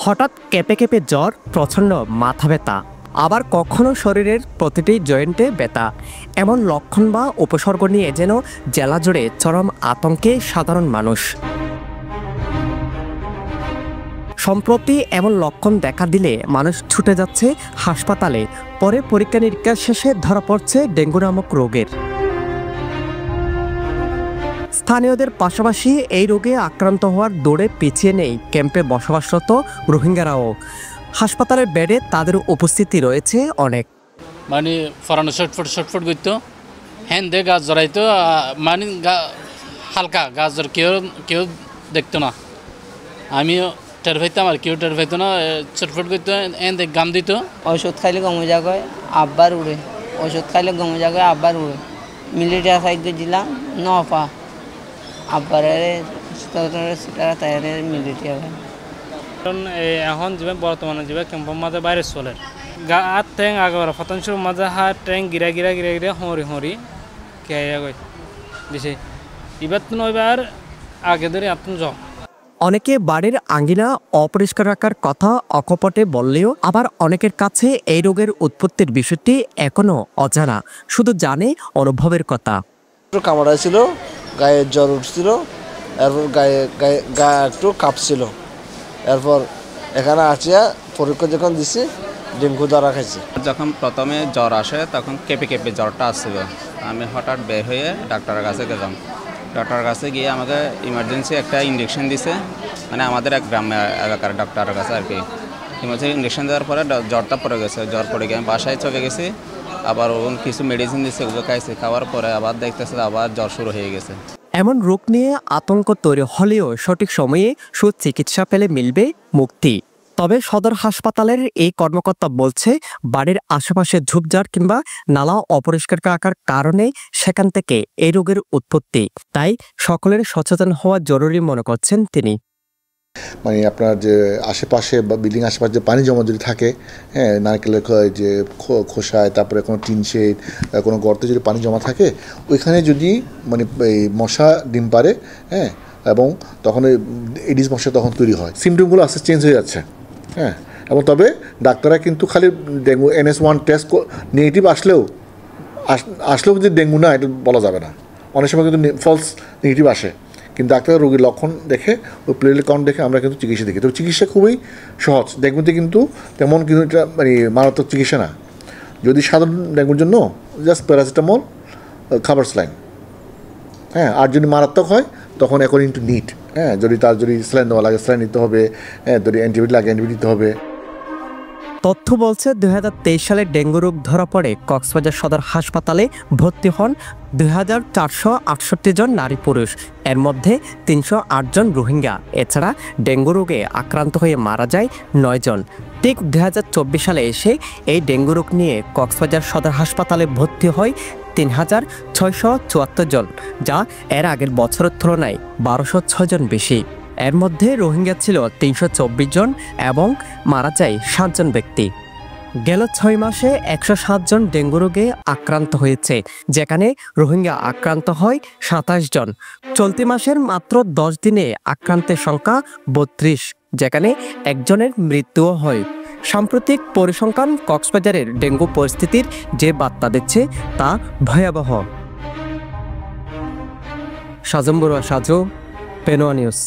হঠাৎ কেঁপে কেঁপে জ্বর, প্রচণ্ড মাথা ব্যথা, আবার কখনো শরীরের প্রতিটি জয়েন্টে ব্যথা। এমন লক্ষণ বা উপসর্গ নিয়ে যেন জেলা জুড়ে চরম আতঙ্কে সাধারণ মানুষ। সম্প্রতি এমন লক্ষণ দেখা দিলে মানুষ ছুটে যাচ্ছে হাসপাতালে, পরে পরীক্ষা নিরীক্ষা শেষে ধরা পড়ছে ডেঙ্গু নামক রোগের। স্থানীয়দের পাশাপাশি এই রোগে আক্রান্ত হওয়ার দৌড়ে পিছিয়ে নেই ক্যাম্পে বসবাসরত রোহিঙ্গারাও। হাসপাতালের বেডে তাদের উপস্থিতি রয়েছে অনেক। মানে ফরানো শটফট করতো, হ্যান দিয়ে গাছ জড়াইতো, মানে হালকা গাছ জড় কেউ দেখতো না। আমিও টের পাইতাম আর কেউ টের পাইতো না, ছটফট করতো, এন দেখ গাম দিত। ওষুধ খাইলে গমে জায়গায় আব্বার উড়ে, ওষুধ খাইলে গমে জায়গায় আব্বার উড়ে। মিলিটারি সাইড দিলাম নফা আব্বারে তাইরে মিলিটারি। কারণ এখন যে বর্তমানে যে ক্যাম্পের মাঝে বাইরে চলে আর ট্যাং আগে শতাংশের মাঝে হাত ট্যাং গিরা হরি কে দিছে এবার তো নয়বার আগে ধরে আপন যাও। অনেকে বাড়ির আঙ্গিনা অপরিষ্কার রাখার কথা অকপটে বললেও আবার অনেকের কাছে এই রোগের উৎপত্তির বিষয়টি এখনো অজানা, শুধু জানে অনুভবের কথা। কামড়া ছিল, গায়ে জ্বর উঠছিল, এরপর গা একটু কাঁপছিল, এরপর এখানে আসিয়া পরীক্ষা যখন দিছি ডেঙ্গু ধরা খাইছে। যখন প্রথমে জ্বর আসে তখন কেঁপে কেঁপে জ্বরটা আসছিল, আমি হঠাৎ বের হয়ে ডাক্তারের কাছে গেলাম। ডাক্তারের কাছে গিয়ে আমাকে ইমার্জেন্সি একটা ইঞ্জেকশন দিছে, মানে আমাদের এক গ্রামে এলাকার ডাক্তারের কাছে আর কি। ইমার্জেন্সি ইঞ্জেকশন দেওয়ার পরে জ্বরটা পড়ে গেছে, জ্বর পড়ে গিয়ে আমি বাসায় চলে গেছি। আবার কিছু মেডিসিন দিচ্ছে, ওগুলো খাইছি, খাওয়ার পরে আবার দেখতেছে আবার জ্বর শুরু হয়ে গেছে। এমন রোগ নিয়ে আতঙ্ক তৈরি হলেও সঠিক সময়ে সুচিকিৎসা পেলে মিলবে মুক্তি। তবে সদর হাসপাতালের এই কর্মকর্তা বলছে, বাড়ির আশেপাশে ঝোপঝাড় কিংবা নালা অপরিষ্কার রাখার কারণে সেখান থেকে এই রোগের উৎপত্তি। তাই সকলের সচেতন হওয়া জরুরি মনে করছেন তিনি। মানে আপনার যে আশেপাশে বা বিল্ডিং আশেপাশে যে পানি জমা যদি থাকে, হ্যাঁ, নারকেলের যে খোসায়, তারপরে কোনো টিন শেড, কোনো গর্তে যদি পানি জমা থাকে, ওইখানে যদি মানে এই মশা ডিম পারে, হ্যাঁ, এবং তখন এডিস মশা তখন তৈরি হয়। সিমটমগুলো আস্তে চেঞ্জ হয়ে যাচ্ছে, হ্যাঁ। এবং তবে ডাক্তাররা কিন্তু খালি ডেঙ্গু NS1 টেস্ট নেগেটিভ আসলেও যে ডেঙ্গু না এটা বলা যাবে না। অনেক সময় কিন্তু ফলস নেগেটিভ আসে, কিন্তু ডাক্তার রোগীর লক্ষণ দেখে, ওই প্লেটলেট কাউন্ট দেখে আমরা কিন্তু চিকিৎসা দেখি। তো চিকিৎসা খুবই সহজ, ডেঙ্গুতে কিন্তু তেমন কিন্তু এটা মানে মারাত্মক চিকিৎসা না। যদি সাধারণ ডেঙ্গুর জন্য জাস্ট প্যারাসিটামল, খাবার স্যালাইন, হ্যাঁ। আর যদি মারাত্মক হয় তখন অ্যাকর্ডিং টু নিড, হ্যাঁ, যদি স্যালাইন দেওয়া লাগে স্যালাইন নিতে হবে, হ্যাঁ, যদি অ্যান্টিবায়োটিক লাগে অ্যান্টিবায়োটিক দিতে হবে। তথ্য বলছে 2023 সালে ডেঙ্গু রোগ ধরা পড়ে কক্সবাজার সদর হাসপাতালে ভর্তি হন 2468 জন নারী পুরুষ, এর মধ্যে 308 জন রোহিঙ্গা। এছাড়া ডেঙ্গু রোগে আক্রান্ত হয়ে মারা যায় 9 জন। ঠিক 2024 সালে এসে এই ডেঙ্গু রোগ নিয়ে কক্সবাজার সদর হাসপাতালে ভর্তি হয় 3674 জন, যা এর আগের বছরের তুলনায় 1206 জন বেশি। এর মধ্যে রোহিঙ্গা ছিল 324 জন এবং মারা যায় 7 জন ব্যক্তি। গেল 6 মাসে 107 জন ডেঙ্গু রোগে আক্রান্ত হয়েছে, যেখানে রোহিঙ্গা আক্রান্ত হয় 27 জন। চলতি মাসের মাত্র 10 দিনে আক্রান্তের সংখ্যা 32, যেখানে একজনের মৃত্যুও হয়। সাম্প্রতিক পরিসংখ্যান কক্সবাজারের ডেঙ্গু পরিস্থিতির যে বার্তা দিচ্ছে তা ভয়াবহ। সাজম বড়ুয়া, সাজু, পেনোয়া নিউজ।